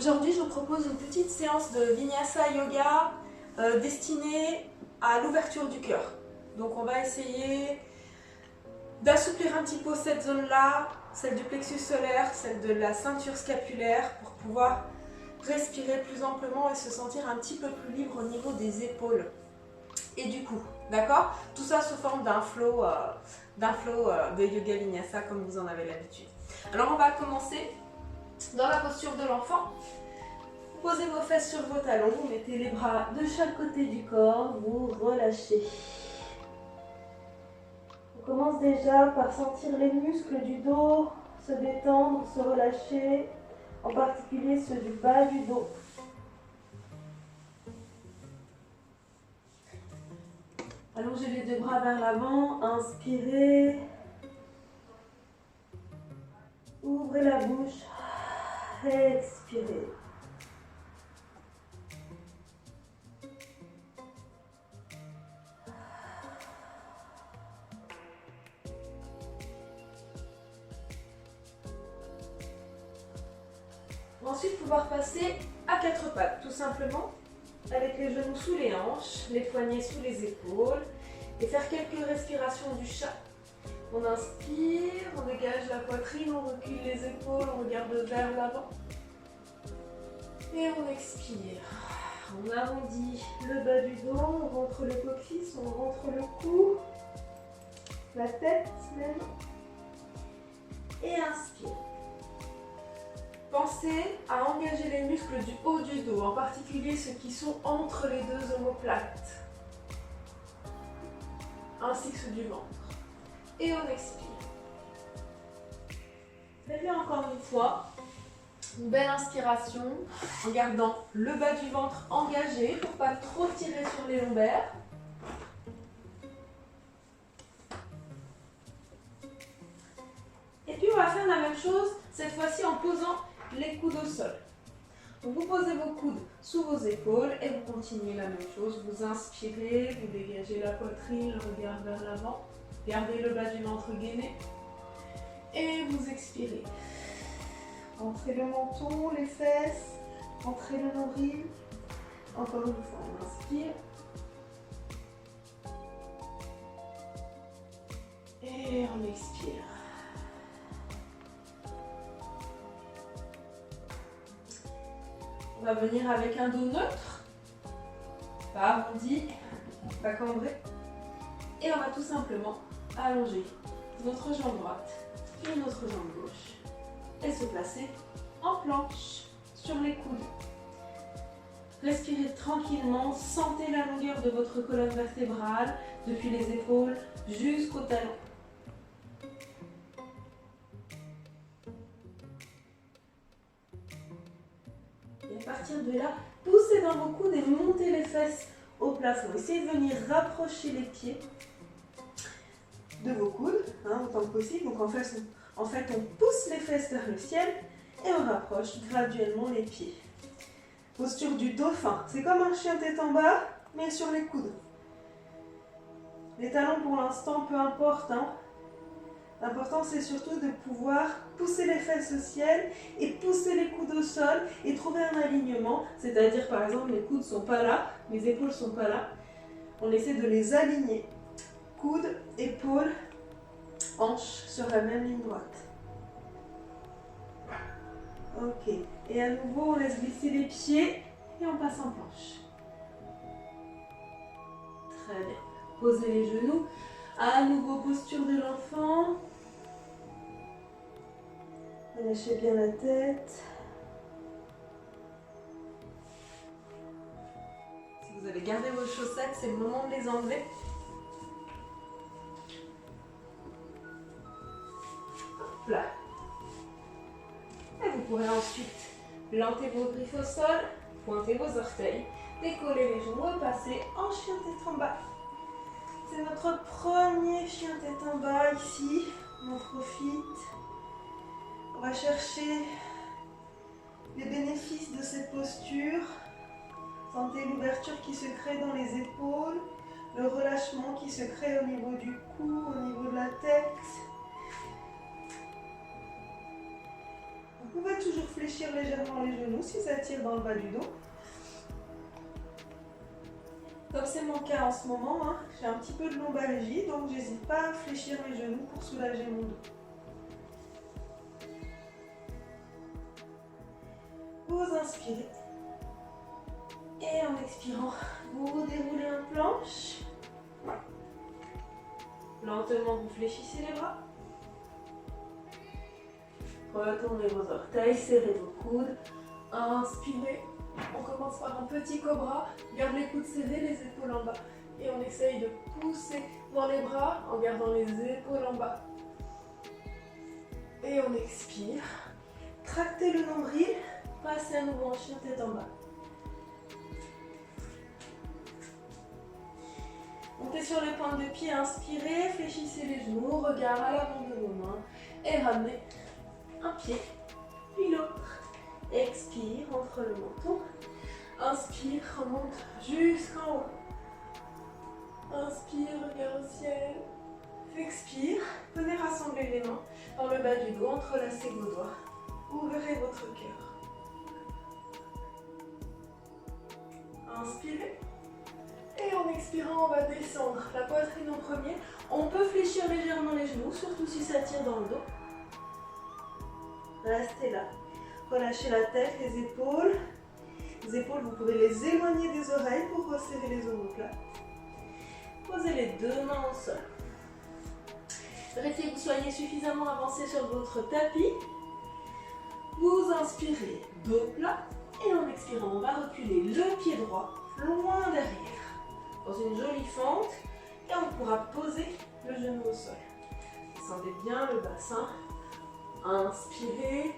Aujourd'hui, je vous propose une petite séance de Vinyasa Yoga destinée à l'ouverture du cœur. Donc on va essayer d'assouplir un petit peu cette zone-là, celle du plexus solaire, celle de la ceinture scapulaire, pour pouvoir respirer plus amplement et se sentir un petit peu plus libre au niveau des épaules et du cou. D'accord? Tout ça sous forme d'un flow de Yoga Vinyasa comme vous en avez l'habitude. Alors on va commencer dans la posture de l'enfant. Posez vos fesses sur vos talons, vous mettez les bras de chaque côté du corps, vous relâchez. On commence déjà par sentir les muscles du dos se détendre, se relâcher, en particulier ceux du bas du dos. Allongez les deux bras vers l'avant, inspirez. Ouvrez la bouche, expirez. Ensuite, pouvoir passer à quatre pattes, tout simplement, avec les genoux sous les hanches, les poignets sous les épaules, et faire quelques respirations du chat. On inspire, on dégage la poitrine, on recule les épaules, on regarde vers l'avant. Et on expire. On arrondit le bas du dos, on rentre le coccyx, on rentre le cou, la tête même. Et inspire. Pensez à engager les muscles du haut du dos, en particulier ceux qui sont entre les deux omoplates, ainsi que ceux du ventre. Et on expire. Faites-le encore une fois. Une belle inspiration en gardant le bas du ventre engagé pour ne pas trop tirer sur les lombaires. Et puis on va faire la même chose, cette fois-ci en posant les coudes au sol. Donc vous posez vos coudes sous vos épaules et vous continuez la même chose. Vous inspirez, vous dégagez la poitrine, le regard vers l'avant. Gardez le bas du ventre gainé. Et vous expirez. Entrez le menton, les fesses, entrez le nombril. Encore une fois, on inspire. Et on expire. On va venir avec un dos neutre, pas arrondi, pas cambré. Et on va tout simplement allonger notre jambe droite puis notre jambe gauche et se placer en planche sur les coudes. Respirez tranquillement, sentez la longueur de votre colonne vertébrale depuis les épaules jusqu'au talon. Et à partir de là, poussez dans vos coudes et montez les fesses au plafond. Essayez de venir rapprocher les pieds de vos coudes, autant que possible. Donc en fait, on pousse les fesses vers le ciel et on rapproche graduellement les pieds. Posture du dauphin. C'est comme un chien tête en bas, mais sur les coudes. Les talons pour l'instant, peu importe. L'important, c'est surtout de pouvoir pousser les fesses au ciel et pousser les coudes au sol et trouver un alignement. C'est-à-dire, par exemple, mes coudes ne sont pas là, mes épaules ne sont pas là. On essaie de les aligner. Coudes, épaules, hanches sur la même ligne droite. Ok. Et à nouveau, on laisse glisser les pieds et on passe en planche. Très bien. Posez les genoux. À nouveau, posture de l'enfant. Relâchez bien la tête. Si vous avez gardé vos chaussettes, c'est le moment de les enlever. Hop là. Et vous pourrez ensuite planter vos griffes au sol, pointer vos orteils, décoller les genoux et passer en chien tête en bas. C'est notre premier chien tête en bas ici. On en profite. On va chercher les bénéfices de cette posture. Sentez l'ouverture qui se crée dans les épaules, le relâchement qui se crée au niveau du cou, au niveau de la tête. Vous pouvez toujours fléchir légèrement les genoux si ça tire dans le bas du dos. Comme c'est mon cas en ce moment, hein, j'ai un petit peu de lombalgie, donc j'hésite pas à fléchir mes genoux pour soulager mon dos. Vous inspirez. Et en expirant, vous déroulez en planche. Lentement, vous fléchissez les bras. Retournez vos orteils, serrez vos coudes. Inspirez. On commence par un petit cobra. Garde les coudes serrés, les épaules en bas. Et on essaye de pousser dans les bras en gardant les épaules en bas. Et on expire. Tractez le nombril. Passez à nouveau en chien tête en bas. Montez sur les pointes de pied, inspirez, fléchissez les genoux, regard à l'avant de vos mains et ramenez un pied, puis l'autre. Expire, entre le menton. Inspire, remonte jusqu'en haut. Inspire, regarde au ciel. Expire, venez rassembler les mains dans le bas du dos, entrelacez vos doigts. Ouvrez votre cœur. Inspirez. Et en expirant, on va descendre la poitrine en premier. On peut fléchir légèrement les genoux, surtout si ça tire dans le dos. Restez là. Relâchez la tête, les épaules. Les épaules, vous pouvez les éloigner des oreilles pour resserrer les omoplates. Posez les deux mains au sol. Vérifiez que vous soyez suffisamment avancé sur votre tapis. Vous inspirez, dos plat. Et en expirant, on va reculer le pied droit loin derrière. Dans une jolie fente, et on pourra poser le genou au sol. Descendez bien le bassin. Inspirez.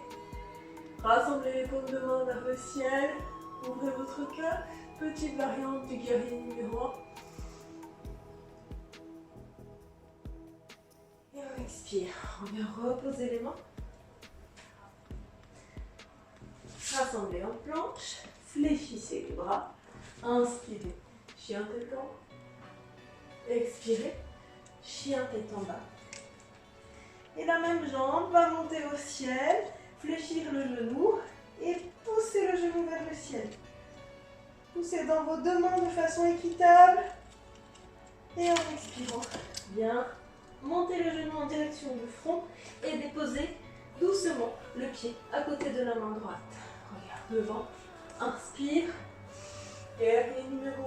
Rassemblez les paumes de main vers le ciel. Ouvrez votre cœur. Petite variante du guerrier numéro 1. Et on expire. On vient reposer les mains. Rassemblez en planche. Fléchissez les bras. Inspirez. Chien tête en haut. Expirez. Chien tête en bas. Et la même jambe va monter au ciel. Fléchir le genou. Et pousser le genou vers le ciel. Poussez dans vos deux mains de façon équitable. Et en expirant, bien, montez le genou en direction du front. Et déposez doucement le pied à côté de la main droite. Regarde devant. Inspire. Guerrier numéro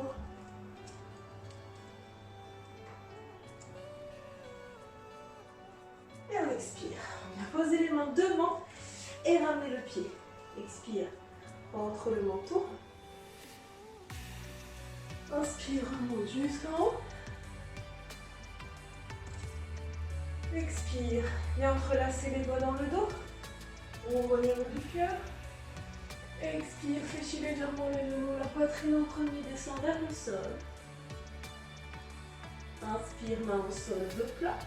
1. Et on expire. On vient poser les mains devant et ramener le pied. Expire entre le menton. Inspire, remonte jusqu'en haut. Expire. Viens entrelacer les doigts dans le dos. Ouvre les mains du cœur. Expire, fléchis légèrement les genoux. La poitrine en premier descend vers le sol. Inspire, main au sol, dos plat.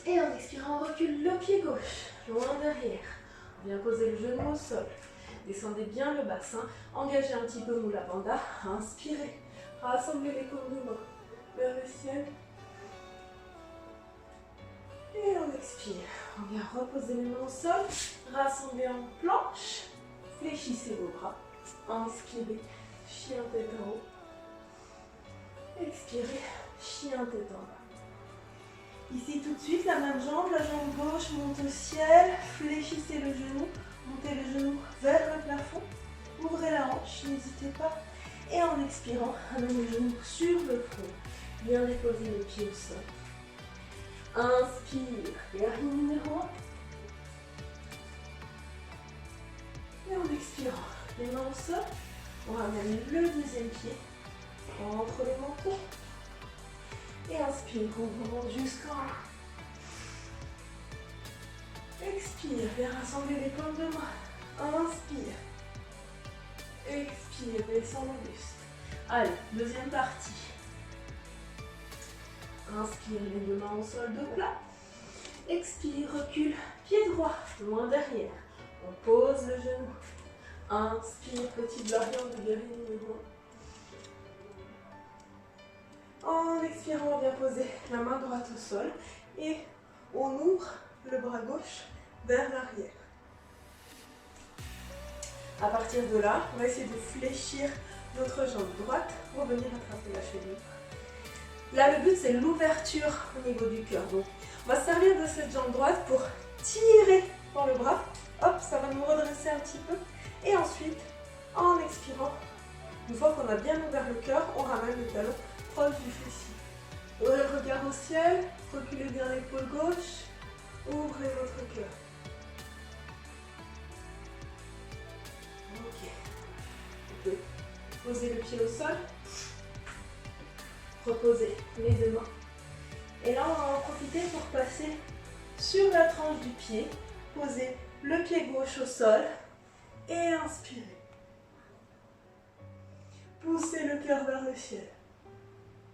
Et en expirant, on recule le pied gauche, loin derrière. On vient poser le genou au sol. Descendez bien le bassin. Engagez un petit peu Mula Bandha. Inspirez. Rassemblez les paumes de main vers le ciel. Et on expire. On vient reposer les mains au sol. Rassemblez en planche. Fléchissez vos bras. Inspirez. Chien tête en haut. Expirez. Chien tête en bas. Ici tout de suite, la même jambe, la jambe gauche monte au ciel, fléchissez le genou, montez le genou vers le plafond, ouvrez la hanche, n'hésitez pas. Et en expirant, amenez le genou sur le front, bien déposer les pieds au sol. Inspire, guerrier numéro 1. Et en expirant, les mains au sol, on ramène le deuxième pied entre les mentons. Et inspire, on remonte jusqu'en haut. Expire, viens rassembler les paumes de main. Inspire. Expire, descend le buste. Allez, deuxième partie. Inspire, les deux mains au sol, dos plat. Expire, recule, pied droit, loin derrière. On pose le genou. Inspire, petite variante de guerrier numéro 1. En expirant, on vient poser la main droite au sol et on ouvre le bras gauche vers l'arrière. À partir de là, on va essayer de fléchir notre jambe droite pour venir attraper la cheville. Là, le but, c'est l'ouverture au niveau du cœur. Donc, on va se servir de cette jambe droite pour tirer dans le bras. Hop, ça va nous redresser un petit peu. Et ensuite, en expirant, une fois qu'on a bien ouvert le cœur, on ramène le talon proche du fessier. Ouvrez le regard au ciel, reculez bien l'épaule gauche, ouvrez votre cœur. Ok. Vous pouvez poser le pied au sol, reposer les deux mains. Et là, on va en profiter pour passer sur la tranche du pied, poser le pied gauche au sol et inspirez. Poussez le cœur vers le ciel.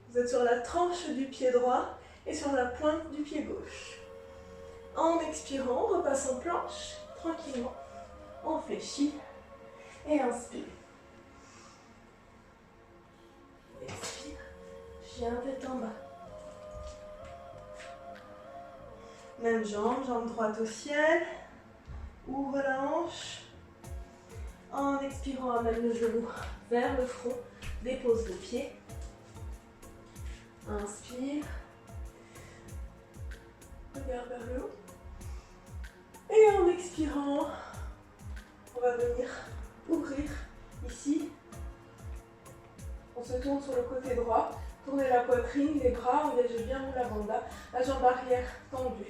Vous êtes sur la tranche du pied droit et sur la pointe du pied gauche. En expirant, on repasse en planche, tranquillement. On fléchit et inspire. Expire, chien tête en bas. Même jambe, jambe droite au ciel. Ouvre la hanche. En expirant, amène le genou vers le front. Dépose le pied. Inspire. Regarde vers le haut. Et en expirant, on va venir ouvrir ici. On se tourne sur le côté droit. Tournez la poitrine, les bras, engagez bien la banda. La jambe arrière tendue.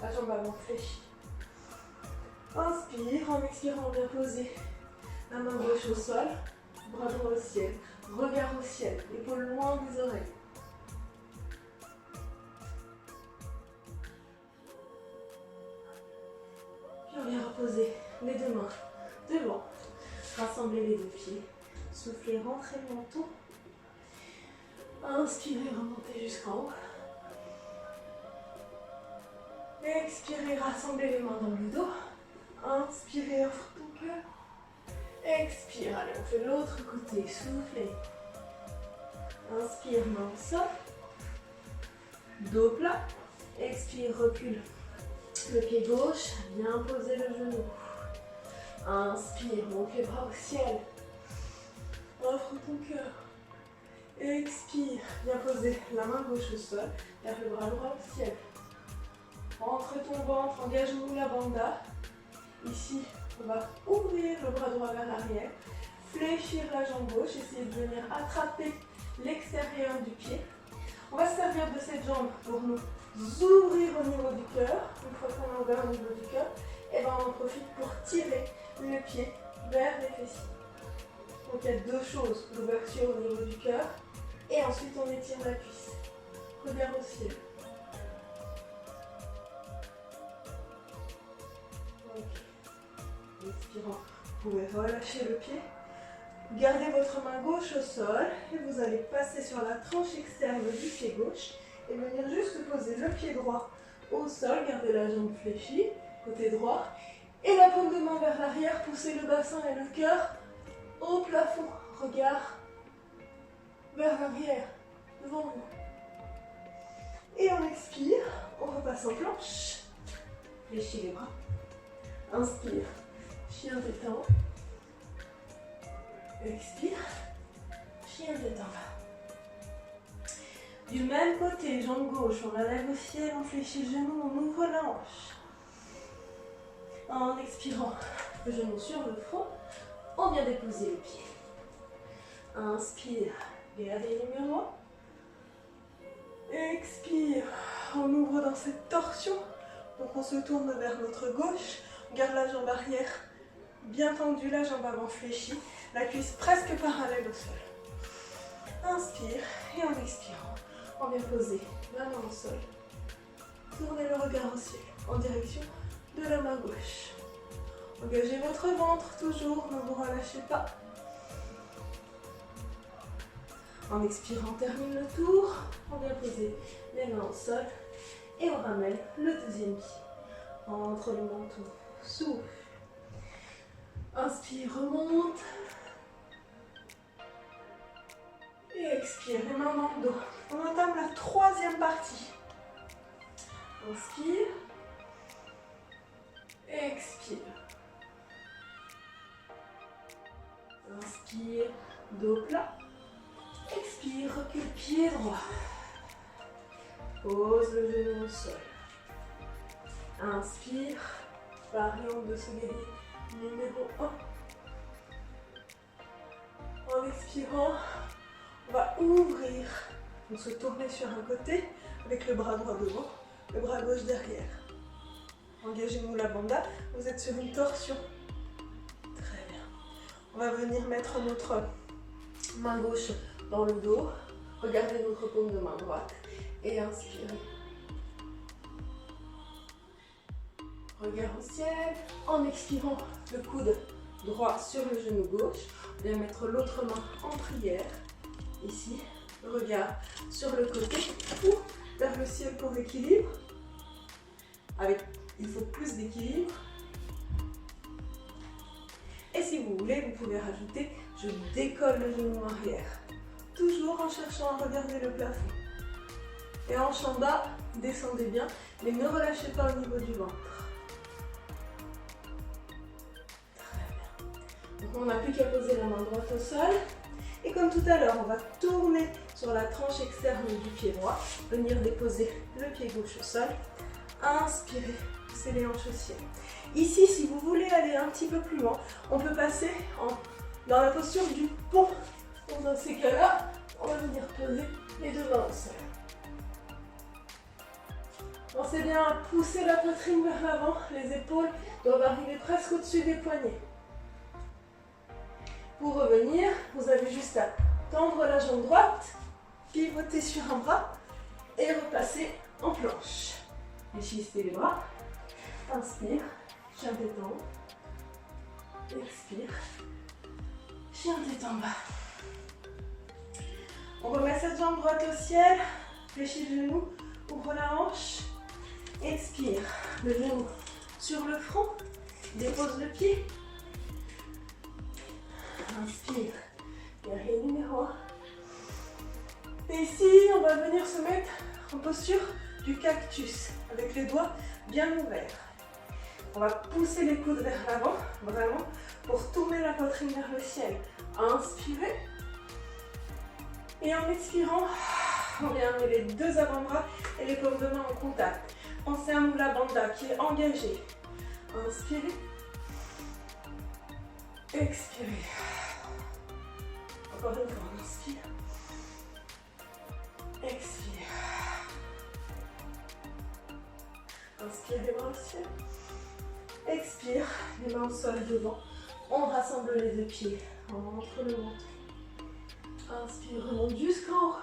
La jambe avant fléchie. Inspire, en expirant, bien poser la main gauche au sol, bras droit au ciel, regard au ciel, épaules loin des oreilles. Puis on vient reposer les deux mains devant, rassembler les deux pieds, soufflez, rentrez le menton. Inspirez, remontez jusqu'en haut. Expirez, rassemblez les mains dans le dos. Inspirez, offre ton cœur. Expire, allez, on fait l'autre côté, soufflez. Inspire, main au sol. Dos plat. Expire, recule. Le pied gauche, bien poser le genou. Inspire, monte les bras au ciel. Offre ton cœur. Expire, bien poser la main gauche au sol, garde le bras droit au ciel. Rentre ton ventre, engage-nous la banda. Ici, on va ouvrir le bras droit vers l'arrière, fléchir la jambe gauche, essayer de venir attraper l'extérieur du pied. On va se servir de cette jambe pour nous ouvrir au niveau du cœur. Une fois qu'on a ouvert au niveau du cœur, et ben on en profite pour tirer le pied vers les fessiers. Donc il y a deux choses, l'ouverture au niveau du cœur et ensuite on étire la cuisse. Regard au ciel. Ok. Expirant, vous pouvez relâcher le pied. Gardez votre main gauche au sol et vous allez passer sur la tranche externe du pied gauche et venir juste poser le pied droit au sol. Gardez la jambe fléchie, côté droit. Et la paume de main vers l'arrière, poussez le bassin et le cœur au plafond. Regard vers l'arrière, devant vous. Et on expire, on repasse en planche. Fléchis les bras. Inspire, chien détend. Expire, chien détend. Du même côté, jambe gauche, on la lève au ciel, on fléchit le genou, on ouvre la hanche. En expirant, le genou sur le front, on vient déposer le pied. Inspire, gardez les miroirs. Expire, on ouvre dans cette torsion. Donc on se tourne vers notre gauche, on garde la jambe arrière bien tendue, la jambe avant fléchie, la cuisse presque parallèle au sol. Inspire et en expirant, on vient poser la main au sol. Tournez le regard au ciel en direction de la main gauche. Engagez votre ventre toujours, ne vous relâchez pas. En expirant, on termine le tour. On vient poser les mains au sol et on ramène le deuxième pied entre le menton. Souffle. Inspire, remonte. Et expire, les mains dans le dos. On entame la troisième partie. Inspire. expire. Inspire, dos plat. Expire, recule pied droit. Pose le genou au sol. Inspire, variante de ce guerrier numéro 1. En expirant, on va ouvrir. On se tourne sur un côté avec le bras droit devant, le bras gauche derrière. Engagez Mula Bandha, vous êtes sur une torsion. Très bien. On va venir mettre notre main gauche dans le dos. Regardez notre paume de main droite et inspirez. Regard au ciel. En expirant, le coude droit sur le genou gauche. On vient mettre l'autre main en prière. Ici, le regard sur le côté ou vers le ciel pour l'équilibre. Il faut plus d'équilibre. Et si vous voulez, vous pouvez rajouter, je décolle le genou arrière. Toujours en cherchant à regarder le plafond. Et en chanda, descendez bien, mais ne relâchez pas au niveau du ventre. Très bien. Donc on n'a plus qu'à poser la main droite au sol. Et comme tout à l'heure, on va tourner sur la tranche externe du pied droit, venir déposer le pied gauche au sol. Inspirez, poussez les hanches au ciel. Ici, si vous voulez aller un petit peu plus loin, on peut passer dans la posture du pont. Donc dans ces cas-là, on va venir poser les deux mains au sol. Pensez bien à pousser la poitrine vers l'avant, les épaules doivent arriver presque au-dessus des poignets. Pour revenir, vous avez juste à tendre la jambe droite, pivoter sur un bras et repasser en planche. Fléchissez les bras. Inspire, chien détend. Expire, chien détend bas. On remet cette jambe droite au ciel, fléchis le genou, ouvre la hanche. Expire, le genou sur le front, dépose le pied. Inspire, guerrier numéro 1. Et ici, on va venir se mettre en posture du cactus, avec les doigts bien ouverts. On va pousser les coudes vers l'avant, vraiment, pour tourner la poitrine vers le ciel. Inspirez. Et en expirant, on vient amener les deux avant-bras et les paumes de main en contact. Pensez à Mula Bandha qui est engagé. Inspirez. Expirez. Encore une fois, on inspire. Expire. Inspire les bras au ciel. Expire, les mains au sol devant. On rassemble les deux pieds entre le ventre. Inspire, remonte jusqu'en haut.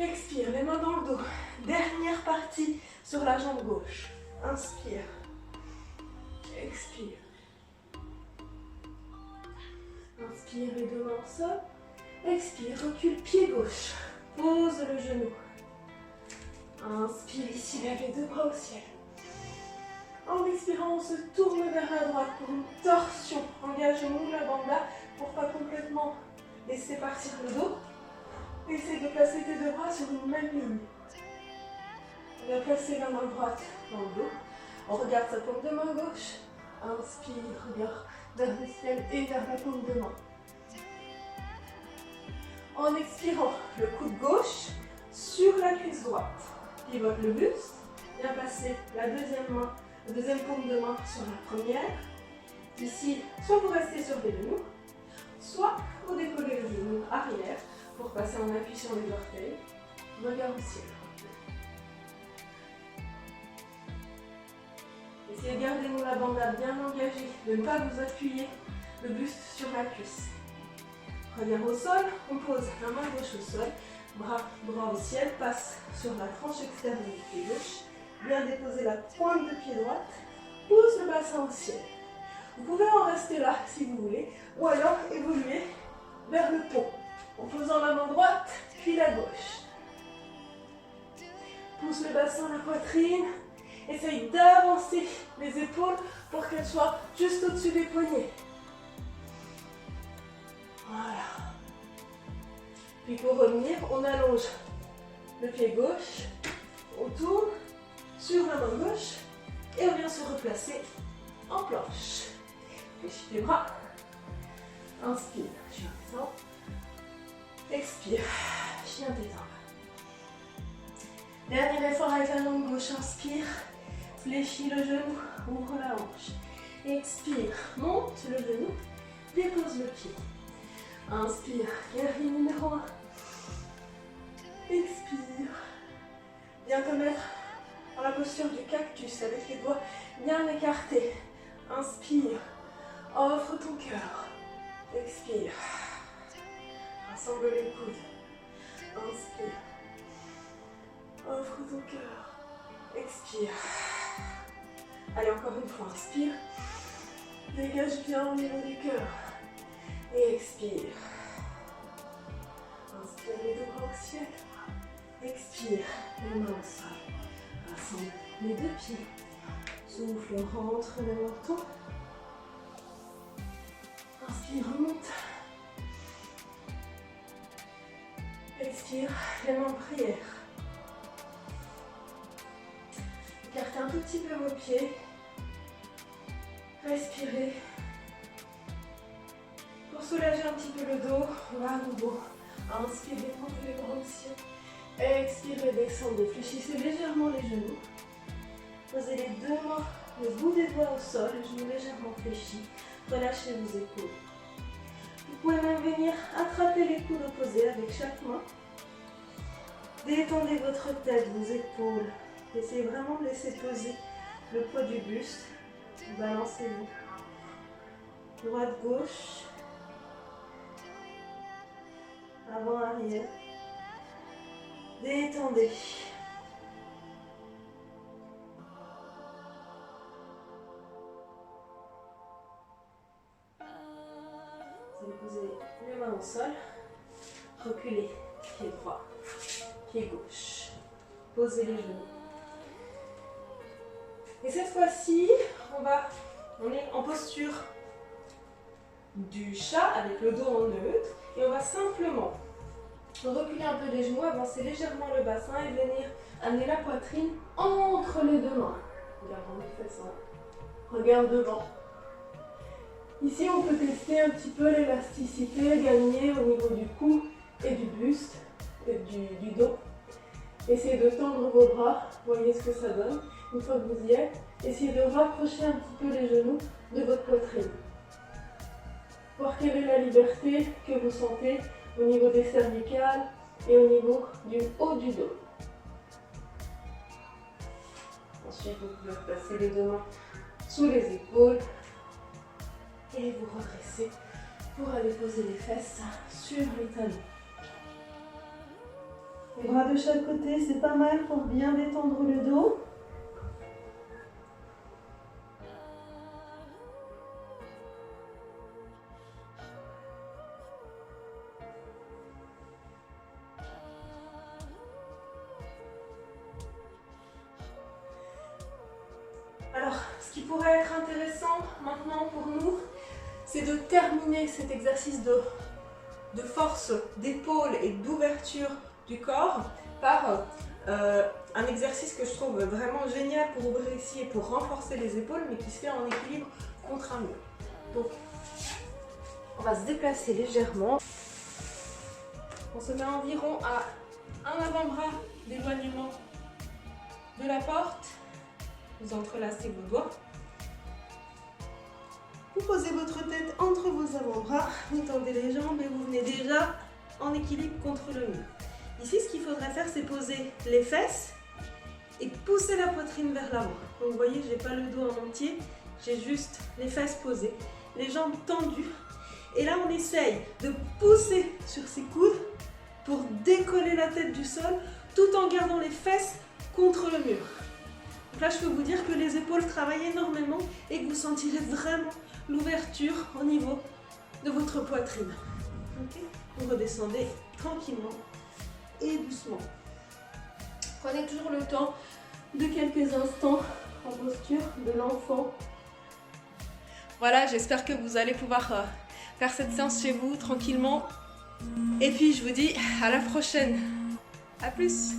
Expire, les mains dans le dos. Dernière partie sur la jambe gauche. Inspire. Expire. Inspire, les deux mains au sol. Expire, recule, pied gauche. Pose le genou. Inspire ici, lève les deux bras au ciel. En expirant, on se tourne vers la droite pour une torsion. Engage Mula Bandha pour pas complètement laisser partir le dos. Essaye de placer tes deux bras sur une même ligne. On va placer la main droite dans le dos. On regarde sa paume de main gauche. Inspire, regarde vers le ciel et vers la paume de main. En expirant, le coude gauche sur la cuisse droite. Pivote le buste. Viens passer la deuxième paume de main sur la première. Ici, soit vous restez sur les genoux, soit vous décollez le genou arrière pour passer en appui sur les orteils. Regard au ciel. Essayez de garder Mula Bandha bien engagée, de ne pas vous appuyer le buste sur la cuisse. Regard au sol, on pose la main gauche au sol, bras droit au ciel, passe sur la tranche externe du pied gauche, bien déposer la pointe de pied droite, pousse le bassin au ciel. Vous pouvez en rester là si vous voulez, ou alors évoluer vers le pont, en posant la main droite, puis la gauche. Pousse le bassin, la poitrine, essaye d'avancer les épaules pour qu'elles soient juste au-dessus des poignets. Voilà. Puis pour revenir, on allonge le pied gauche, on tourne sur la main gauche et on vient se reposer. replacer en planche. Fléchis les bras. Inspire, chien descend. Expire, chien détend. Dernier effort avec la langue gauche. Inspire, fléchis le genou, ouvre la hanche. Expire, monte le genou, dépose le pied. Inspire, guerrier numéro 1. Expire. Bien te mettre dans la posture du cactus avec les doigts bien écartés. Inspire, offre ton cœur. Expire. Rassemble les coudes. Inspire. Offre ton cœur. Expire. Allez, encore une fois. Inspire. Dégage bien au niveau du cœur. Et expire. Inspire les deux bras au ciel. Expire. Les mains au sol. Rassemble les deux pieds. Souffle, rentre le menton. Inspire, remonte. Expire, les mains en prière. Écartez un tout petit peu vos pieds. Respirez. Pour soulager un petit peu le dos, on va à nouveau inspirer, montez les bras au ciel. Expirez, descendez. Fléchissez légèrement les genoux. Posez les deux mains, le bout des doigts au sol, les genoux légèrement fléchis. Relâchez vos épaules. Vous pouvez même venir attraper les coudes opposés avec chaque main. Détendez votre tête, vos épaules. Essayez vraiment de laisser peser le poids du buste. Balancez-vous. Droite, gauche. Avant, arrière. Détendez. Vous allez poser les mains au sol. Reculez. Pied droit. Pied gauche. Posez les genoux. Et cette fois-ci, on est en posture du chat avec le dos en neutre. Et on va simplement reculer un peu les genoux, avancer légèrement le bassin et venir amener la poitrine entre les deux mains. Regardons les fesses. Regarde devant. Ici, on peut tester un petit peu l'élasticité, gagner au niveau du cou et du buste, et du dos. Essayez de tendre vos bras, voyez ce que ça donne. Une fois que vous y êtes, essayez de rapprocher un petit peu les genoux de votre poitrine. Voir quelle est la liberté que vous sentez au niveau des cervicales et au niveau du haut du dos. Ensuite, vous pouvez placer les deux mains sous les épaules et vous redresser pour aller poser les fesses sur les talons. Les bras de chaque côté, c'est pas mal pour bien détendre le dos. Alors, ce qui pourrait être intéressant maintenant pour nous, c'est de terminer cet exercice de force d'épaule et d'ouverture du corps par un exercice que je trouve vraiment génial pour ouvrir ici et pour renforcer les épaules, mais qui se fait en équilibre contre un mur. Donc, on va se déplacer légèrement. On se met environ à un avant-bras d'éloignement de la porte. Vous entrelacez vos doigts. Vous posez votre tête entre vos avant-bras, vous tendez les jambes et vous venez déjà en équilibre contre le mur. Ici, ce qu'il faudrait faire, c'est poser les fesses et pousser la poitrine vers l'avant. Donc vous voyez, je n'ai pas le dos en entier, j'ai juste les fesses posées, les jambes tendues. Et là, on essaye de pousser sur ses coudes pour décoller la tête du sol tout en gardant les fesses contre le mur. Donc là, je peux vous dire que les épaules travaillent énormément et que vous sentirez vraiment l'ouverture au niveau de votre poitrine. Okay. Vous redescendez tranquillement et doucement. Prenez toujours le temps de quelques instants en posture de l'enfant. Voilà, j'espère que vous allez pouvoir faire cette séance chez vous tranquillement. Et puis je vous dis à la prochaine. À plus.